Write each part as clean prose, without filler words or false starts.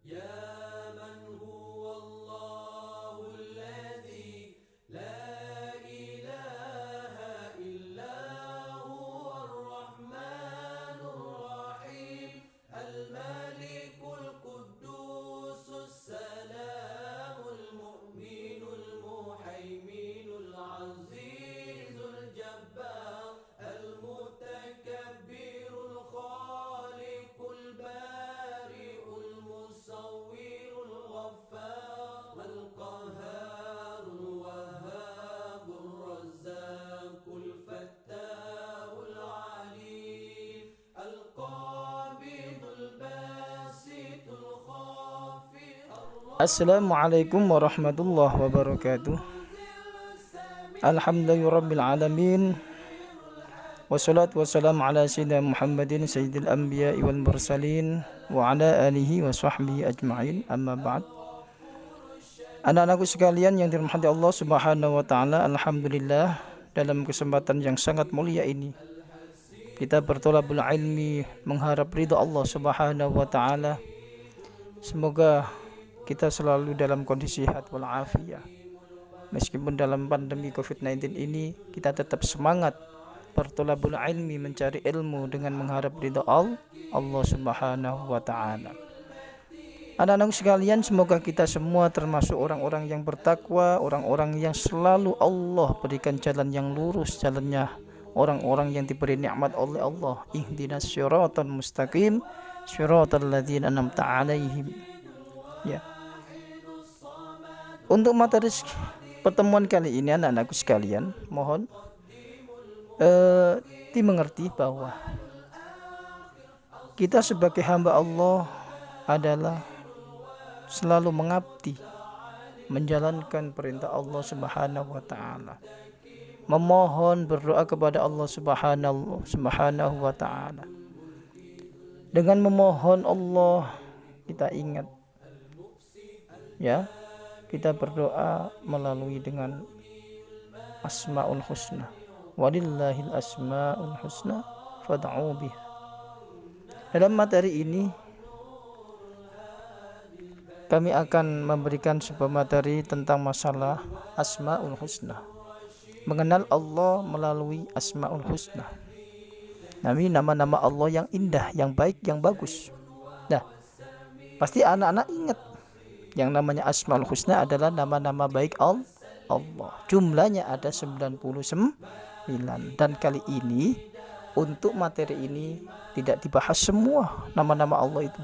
يا من هو الله الذي لا إله إلا هو الرحمن الرحيم الملك القدوس السلام المؤمن المهيمن العزيز الجبار المتكبر الخالق البارئ المصور الغفار القهار الوهاب الرزاق الفتاح العليم القابض الباسط الخافض Assalamualaikum warahmatullahi wabarakatuh. Alhamdulillahirabbil alamin. Wassalatu wassalamu ala sayyidina Muhammadin sayyidil anbiya'i wal mursalin wa ala alihi wa sahbihi ajma'in. Amma ba'd. Anak-anakku sekalian yang dirahmati Allah Subhanahu wa taala, alhamdulillah dalam kesempatan yang sangat mulia ini kita bertolabul ilmi mengharap ridha Allah Subhanahu wa taala. Semoga kita selalu dalam kondisi sehat walafiat. Meskipun dalam pandemi COVID-19 ini kita tetap semangat bertolabul ilmi, mencari ilmu dengan mengharap ridha Allah Subhanahu wa taala. Anak-anak sekalian, semoga kita semua termasuk orang-orang yang bertakwa, orang-orang yang selalu Allah berikan jalan yang lurus, jalannya orang-orang yang diberi nikmat oleh Allah. Ihdinas siratal mustaqim, siratal ladzina an'amta 'alaihim. Ya. Untuk materi pertemuan kali ini anak-anakku sekalian, mohon dimengerti bahwa kita sebagai hamba Allah adalah selalu mengabdi, menjalankan perintah Allah Subhanahu wa taala, memohon berdoa kepada Allah Subhanahu wa taala. Dengan memohon Allah kita ingat, ya, kita berdoa melalui dengan Asmaul Husna. Walillahil asmaul husna fad'u biha. Dalam materi ini kami akan memberikan sebuah materi tentang masalah Asmaul Husna. Mengenal Allah melalui Asmaul Husna. Nama-nama Allah yang indah, yang baik, yang bagus. Nah, pasti anak-anak ingat yang namanya Asmaul Husna adalah nama-nama baik Allah. Jumlahnya ada 99. Dan kali ini untuk materi ini tidak dibahas semua nama-nama Allah itu.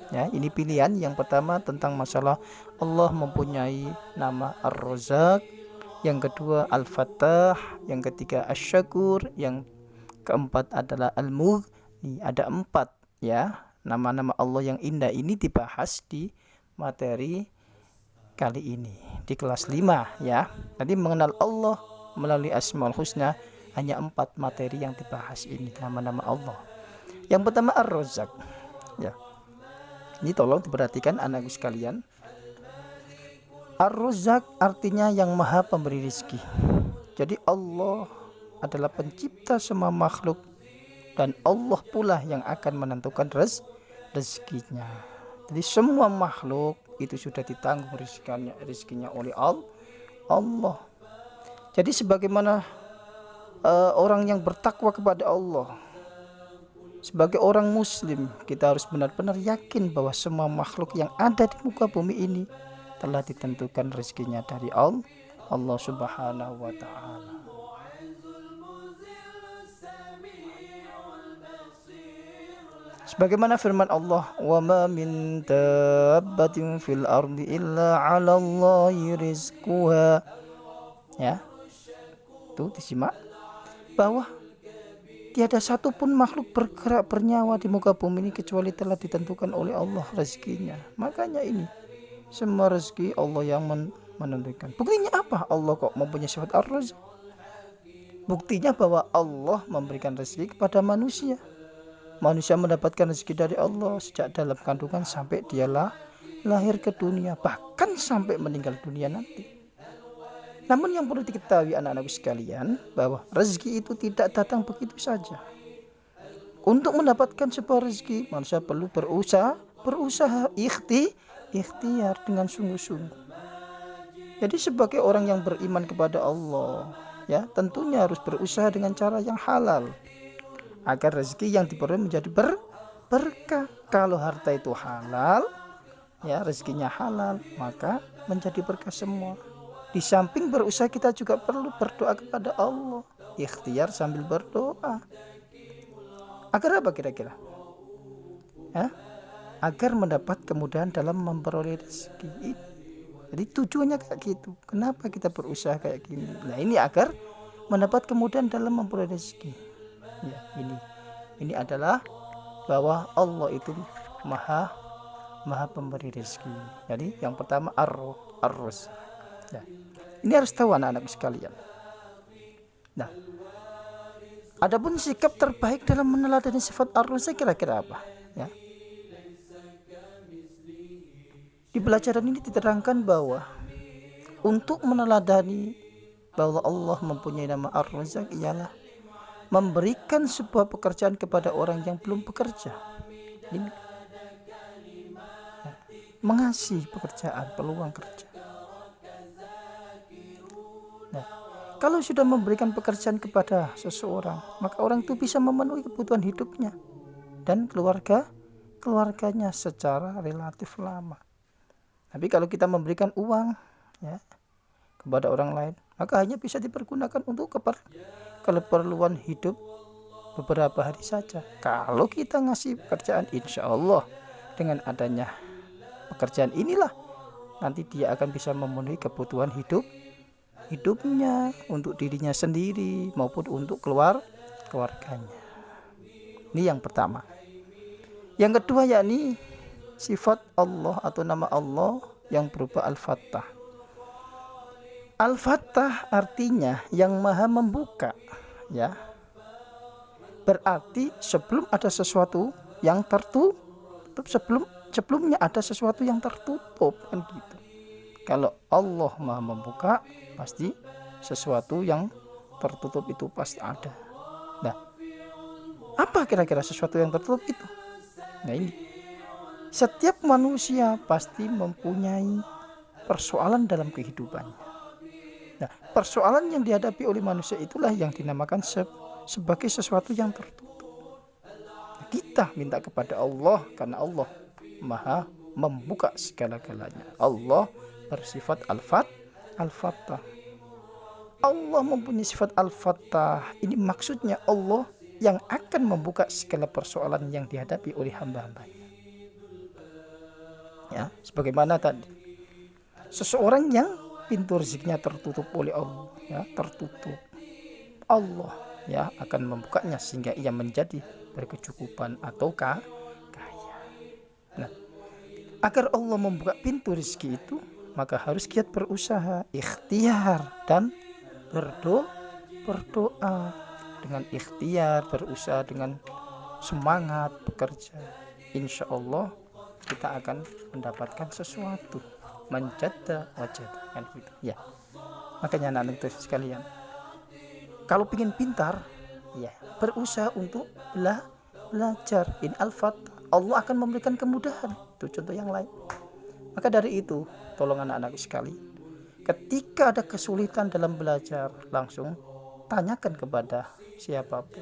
Ya, ini pilihan. Yang pertama tentang masalah Allah mempunyai nama Ar-Razzaq, yang kedua Al-Fattah, yang ketiga Asy-Syakur, yang keempat adalah Al-Mughni. Ada 4 ya nama-nama Allah yang indah ini dibahas di materi kali ini di kelas 5 ya. Nanti mengenal Allah melalui Asmaul Husna hanya 4 materi yang dibahas ini, nama-nama Allah. Yang pertama Ar-Razzaq. Ya. Ini tolong diperhatikan anakku sekalian. Ar-Razzaq artinya yang maha pemberi rezeki. Jadi Allah adalah pencipta semua makhluk dan Allah pula yang akan menentukan rezekinya. Jadi semua makhluk itu sudah ditanggung rezekinya oleh Allah. Jadi sebagaimana orang yang bertakwa kepada Allah, sebagai orang muslim kita harus benar-benar yakin bahwa semua makhluk yang ada di muka bumi ini telah ditentukan rezekinya dari Allah Subhanahu wa taala. Sebagaimana firman Allah, "Wa ma min dabbatin fil ardi illa 'ala Allahi rizquha." Ya. Itu disimak bahwa tiada satupun makhluk bergerak bernyawa di muka bumi ini kecuali telah ditentukan oleh Allah rezekinya. Makanya ini semua rezeki Allah yang menentukan. Buktinya apa? Allah kok mempunyai sifat Ar-Razzaq. Buktinya bahwa Allah memberikan rezeki kepada manusia. Manusia mendapatkan rezeki dari Allah sejak dalam kandungan sampai dia lahir ke dunia, bahkan sampai meninggal dunia nanti. Namun yang perlu diketahui anak-anakku sekalian, bahwa rezeki itu tidak datang begitu saja. Untuk mendapatkan sebuah rezeki, manusia perlu berusaha, berusaha ikhtiar dengan sungguh-sungguh. Jadi sebagai orang yang beriman kepada Allah, ya tentunya harus berusaha dengan cara yang halal agar rezeki yang diperoleh menjadi berkah. Kalau harta itu halal, ya rezekinya halal, maka menjadi berkah semua. Di samping berusaha, kita juga perlu berdoa kepada Allah, ikhtiar sambil berdoa. Agar apa kira-kira? Ya? Agar mendapat kemudahan dalam memperoleh rezeki. Jadi tujuannya kayak gitu. Kenapa kita berusaha kayak gini? Nah ini agar mendapat kemudahan dalam memperoleh rezeki. Ya, ini adalah bahwa Allah itu maha pemberi rezeki. Jadi yang pertama ar-ruz. Ya. Ini harus tahu anak-anak sekalian. Nah, adapun sikap terbaik dalam meneladani sifat ar-ruz kira-kira apa? Ya. Di pelajaran ini diterangkan bahwa untuk meneladani bahwa Allah mempunyai nama Ar-Razzaq ialah memberikan sebuah pekerjaan kepada orang yang belum bekerja. Ini mengasih pekerjaan, peluang kerja. Nah, kalau sudah memberikan pekerjaan kepada seseorang, maka orang itu bisa memenuhi kebutuhan hidupnya dan keluarganya secara relatif lama. Tapi kalau kita memberikan uang ya kepada orang lain, maka hanya bisa dipergunakan untuk keperluan hidup beberapa hari saja. Kalau kita ngasih pekerjaan, insya Allah dengan adanya pekerjaan inilah nanti dia akan bisa memenuhi kebutuhan hidupnya untuk dirinya sendiri maupun untuk keluarganya. Ini yang pertama. Yang kedua yakni sifat Allah atau nama Allah yang berupa Al-Fattah. Al-Fattah artinya yang maha membuka, ya. Berarti sebelum ada sesuatu yang tertutup, sebelumnya ada sesuatu yang tertutup, kan gitu. Kalau Allah maha membuka, pasti sesuatu yang tertutup itu pasti ada. Nah, apa kira-kira sesuatu yang tertutup itu? Nah ini, setiap manusia pasti mempunyai persoalan dalam kehidupannya. Nah, persoalan yang dihadapi oleh manusia itulah yang dinamakan sebagai sesuatu yang tertutup. Kita minta kepada Allah karena Allah maha membuka segala-galanya. Allah bersifat Al-Fattah. Allah mempunyai sifat Al-Fattah. Ini maksudnya Allah yang akan membuka segala persoalan yang dihadapi oleh hamba-hambanya. Ya, sebagaimana tadi, seseorang yang pintu rezekinya tertutup oleh Allah, ya, tertutup, Allah ya akan membukanya sehingga ia menjadi berkecukupan atau kaya. Nah, agar Allah membuka pintu rezeki itu, maka harus giat berusaha, ikhtiar dan berdoa. Dengan ikhtiar, berusaha dengan semangat bekerja, insya Allah kita akan mendapatkan sesuatu. Manjada wajada, kan gitu ya. Makanya anak-anak sekalian, kalau ingin pintar, ya berusaha untuk belajar. In Al-Fattah, Allah akan memberikan kemudahan. Itu contoh yang lain. Maka dari itu, tolong anak-anak sekali, ketika ada kesulitan dalam belajar, langsung tanyakan kepada siapapun,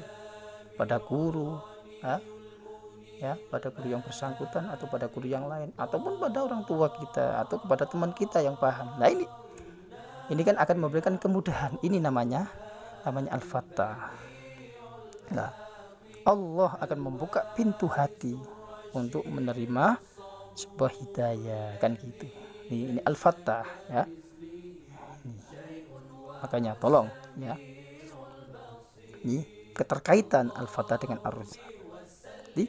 pada guru, ya, pada guru yang bersangkutan atau pada guru yang lain, ataupun pada orang tua kita atau kepada teman kita yang paham. Nah ini kan akan memberikan kemudahan. Ini namanya Al-Fattah. Nah, Allah akan membuka pintu hati untuk menerima sebuah hidayah, kan gitu. Ini Al-Fattah ya. Makanya tolong ya. Ini keterkaitan Al-Fattah dengan Ar-Razzaq. Jadi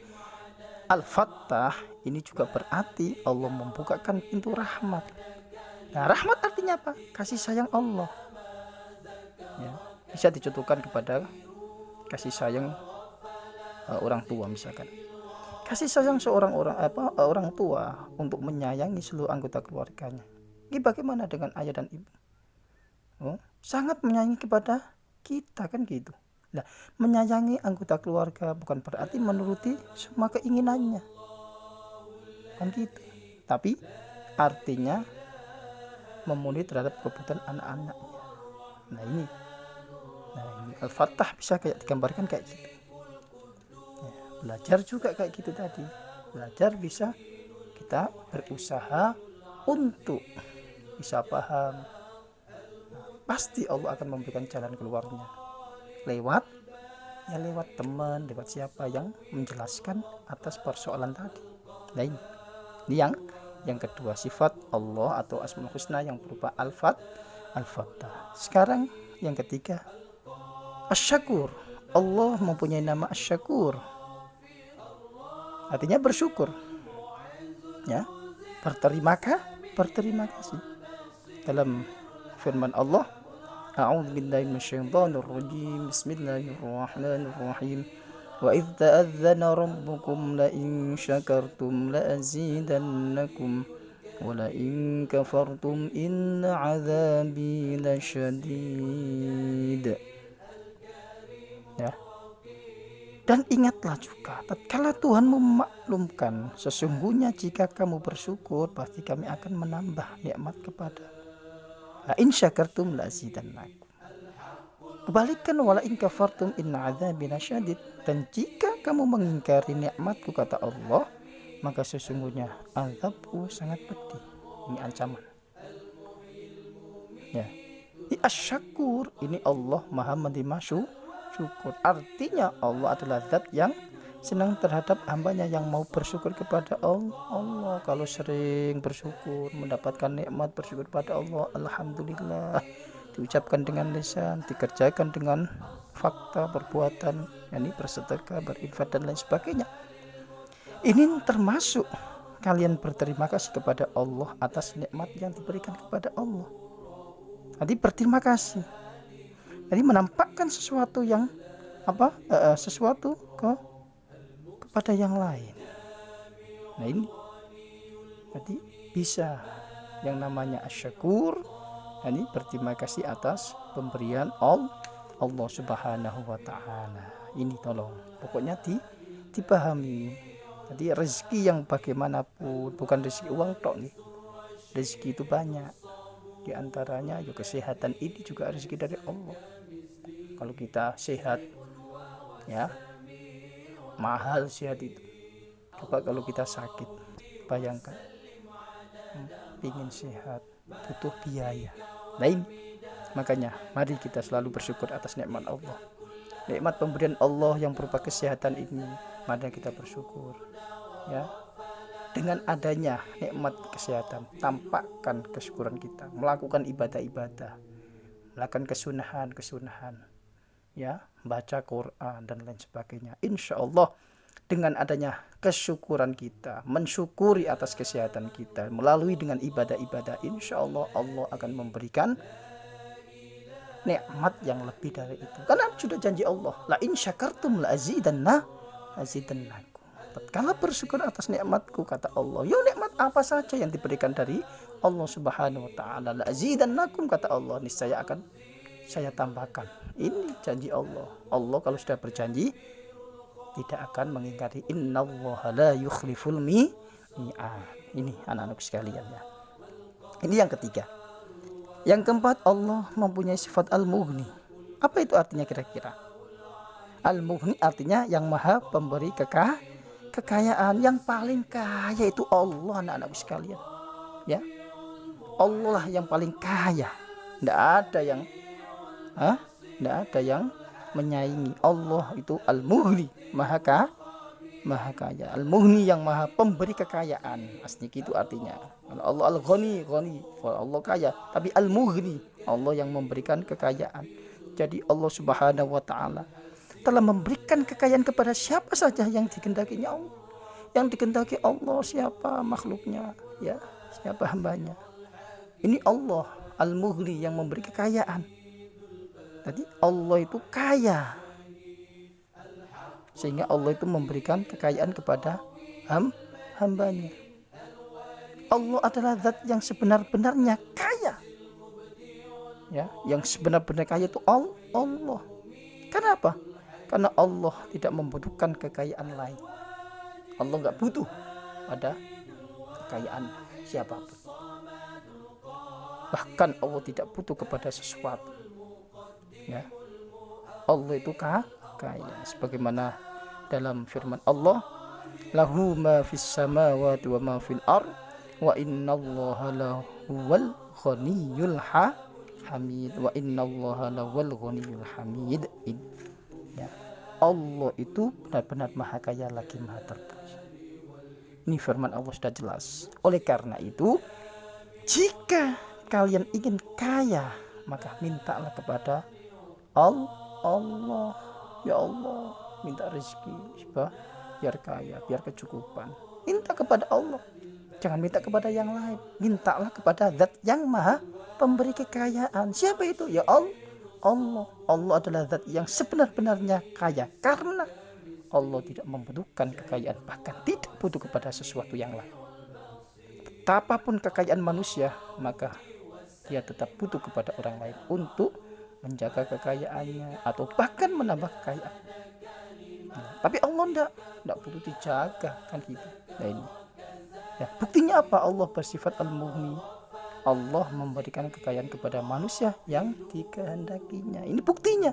Al-Fattah ini juga berarti Allah membukakan pintu rahmat. Nah, rahmat artinya apa? Kasih sayang Allah. Ya, bisa dicontohkan kepada kasih sayang orang tua misalkan. Kasih sayang orang tua untuk menyayangi seluruh anggota keluarganya. Ini bagaimana dengan ayah dan ibu? Sangat menyayangi kepada kita, kan gitu. Nah, menyayangi anggota keluarga bukan berarti menuruti semua keinginannya. kan gitu. Tapi artinya memenuhi terhadap kebutuhan anak-anaknya. Nah ini Al-Fattah bisa kayak digambarkan kayak gitu. Ya, belajar juga kayak gitu tadi. Belajar bisa kita berusaha untuk bisa paham. Nah, pasti Allah akan memberikan jalan keluarnya. Lewat teman, lewat siapa yang menjelaskan atas persoalan tadi. Nah ini yang kedua, sifat Allah atau Asmaul Husna yang berupa Al-Fattah. Sekarang yang ketiga, Asy-Syakur. Allah mempunyai nama Asy-Syakur. Artinya bersyukur. Ya, berterima kasih. Dalam firman Allah, A'udzubillahi minasyaitonirrajim. Bismillahirrahmanirrahim. Wa idz ta'adzana rabbukum la in syakartum la azidannakum wa la in kafartum inna 'adzabi lasyadid. Ya. Dan ingatlah juga, tatkala Tuhan memaklumkan, sesungguhnya jika kamu bersyukur, pasti kami akan menambah nikmat kepada. La in syakartum la azidannakum. Kebalikan, wala in kafartum inna adzabi lasyadid. Dan jika kamu mengingkari nikmatku, kata Allah, maka sesungguhnya azabku sangat pedih. Ini ancaman. Ya. Asy-Syakur, ini Allah Maha menerima syukur. Artinya Allah adalah zat yang senang terhadap hambanya yang mau bersyukur kepada Allah. Kalau sering bersyukur, mendapatkan nikmat, bersyukur pada Allah, alhamdulillah, diucapkan dengan lisan, dikerjakan dengan fakta, perbuatan, yakni bersedekah, berinfak dan lain sebagainya. Ini termasuk kalian berterima kasih kepada Allah atas nikmat yang diberikan kepada Allah. Jadi berterima kasih. Jadi menampakkan sesuatu yang sesuatu kepada yang lain. Nah ini jadi bisa yang namanya asy-syakur, ini berterima kasih atas pemberian Allah Subhanahu wa taala. Ini tolong pokoknya dipahami. Jadi rezeki yang bagaimanapun, bukan rezeki uang tok nih. Rezeki itu banyak. Di antaranya kesehatan ini juga rezeki dari Allah. Kalau kita sehat, ya mahal sehat itu. Coba kalau kita sakit, bayangkan, ingin sehat butuh biaya. Nah ini makanya mari kita selalu bersyukur atas nikmat Allah, nikmat pemberian Allah yang berupa kesehatan ini. Mari kita bersyukur, ya. Dengan adanya nikmat kesehatan, tampakkan kesyukuran kita, melakukan ibadah-ibadah, melakukan kesunahan, ya, baca Quran dan lain sebagainya. Insya Allah dengan adanya kesyukuran kita, mensyukuri atas kesehatan kita melalui dengan ibadah-ibadah, insya Allah Allah akan memberikan nikmat yang lebih dari itu. Karena sudah janji Allah, la in syakartum la azidannakum. Tatkala bersyukur atas nikmatku, kata Allah, ya nikmat apa saja yang diberikan dari Allah Subhanahu wa taala, la azidannakum, kata Allah, niscaya akan saya tambahkan. Ini janji Allah. Allah kalau sudah berjanji tidak akan mengingkari. Innallaha la yukhliful mi'ad. Ini anak-anak sekalian, ya. Ini yang ketiga. Yang keempat, Allah mempunyai sifat al-mughni. Apa itu artinya kira-kira? Al-mughni artinya yang maha pemberi kekayaan. Yang paling kaya itu Allah, anak-anak sekalian, ya. Allah yang paling kaya. Tidak ada yang menyaingi. Allah itu al-mughni, maha kaya. Al-mughni yang maha pemberi kekayaan. Asli itu artinya. Allah al-ghani, Allah kaya, tapi al-mughni, Allah yang memberikan kekayaan. Jadi Allah Subhanahu wa taala telah memberikan kekayaan kepada siapa saja yang dikehendakinya Allah. Yang dikehendaki Allah siapa makhluknya, ya, siapa hambanya. Ini Allah al-mughni yang memberi kekayaan. Jadi Allah itu kaya, sehingga Allah itu memberikan kekayaan kepada hambanya. Allah adalah zat yang sebenar-benarnya kaya, ya, yang sebenar-benarnya kaya itu Allah. Kenapa? Karena Allah tidak membutuhkan kekayaan lain. Allah nggak butuh pada kekayaan siapapun. Bahkan Allah tidak butuh kepada sesuatu. Ya. Allah itu kaya, sebagaimana dalam firman Allah, lahu ma fis samawati wa ma fil ard wa innallaha lahuwal ghaniyyul hamid wa innallaha lawal ghaniyyul hamid. Ya. Allah itu benar-benar maha kaya lagi maha terpuji. Ini firman Allah sudah jelas. Oleh karena itu, jika kalian ingin kaya, maka mintalah kepada Allah. Ya Allah, minta rezeki biar kaya, biar kecukupan. Minta kepada Allah, jangan minta kepada yang lain. Mintalah kepada Zat yang maha pemberi kekayaan. Siapa itu? Ya Allah. Allah adalah Zat yang sebenar-benarnya kaya, karena Allah tidak membutuhkan kekayaan, bahkan tidak butuh kepada sesuatu yang lain. Betapapun kekayaan manusia, maka dia tetap butuh kepada orang lain untuk menjaga kekayaannya atau bahkan menambah kekayaan. Tapi Allah enggak butuh dijaga, kan gitu. Nah ini. Ya, buktinya apa? Allah bersifat al-mughni. Allah memberikan kekayaan kepada manusia yang dikehendakinya. Ini buktinya.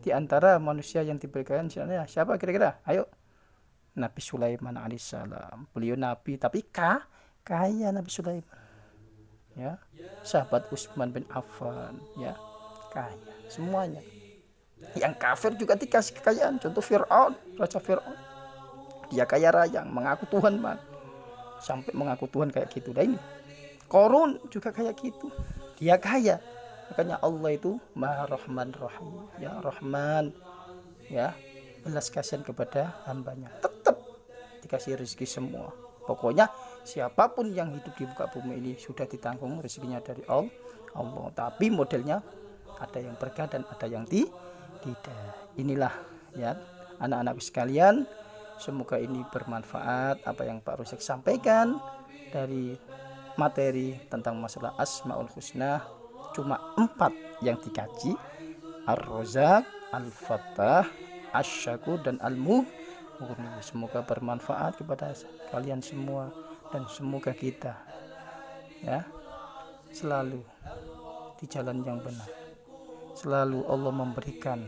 Di antara manusia yang diberikan siapa kira-kira? Ayo. Nabi Sulaiman alaihissalam. Beliau nabi tapi kaya Nabi Sulaiman. Ya. Sahabat Utsman bin Affan, ya. Kaya semuanya. Yang kafir juga dikasih kekayaan. Contoh Fir'aun, Raja Fir'aun. Dia kaya raya, mengaku Tuhan, sampai mengaku Tuhan kayak gitu. Dan ini Qarun juga kayak gitu. Dia kaya. Makanya Allah itu Maha Rahman Rahim. Ya Rahman. Ya, belas kasihan kepada hambanya. Tetap dikasih rezeki semua. Pokoknya siapapun yang hidup di muka bumi ini sudah ditanggung rezekinya dari Allah. Tapi modelnya ada yang berkah dan ada yang tidak. Inilah ya anak-anak sekalian, semoga ini bermanfaat apa yang Pak Rusek sampaikan dari materi tentang masalah Asmaul Husna. Cuma 4 yang dikaji: Ar-Razzaq, Al-Fattah, Asy-Syakur, dan Al-Mughni. Semoga bermanfaat kepada kalian semua dan semoga kita ya selalu di jalan yang benar. Selalu Allah memberikan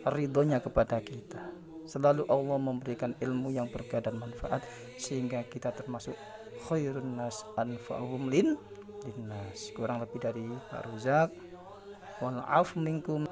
ridhonya kepada kita. Selalu Allah memberikan ilmu yang berkah dan manfaat sehingga kita termasuk khairun nas anfa'uhum linnas. Kurang lebih dari Pak Ruzak. Wal 'afu minkum.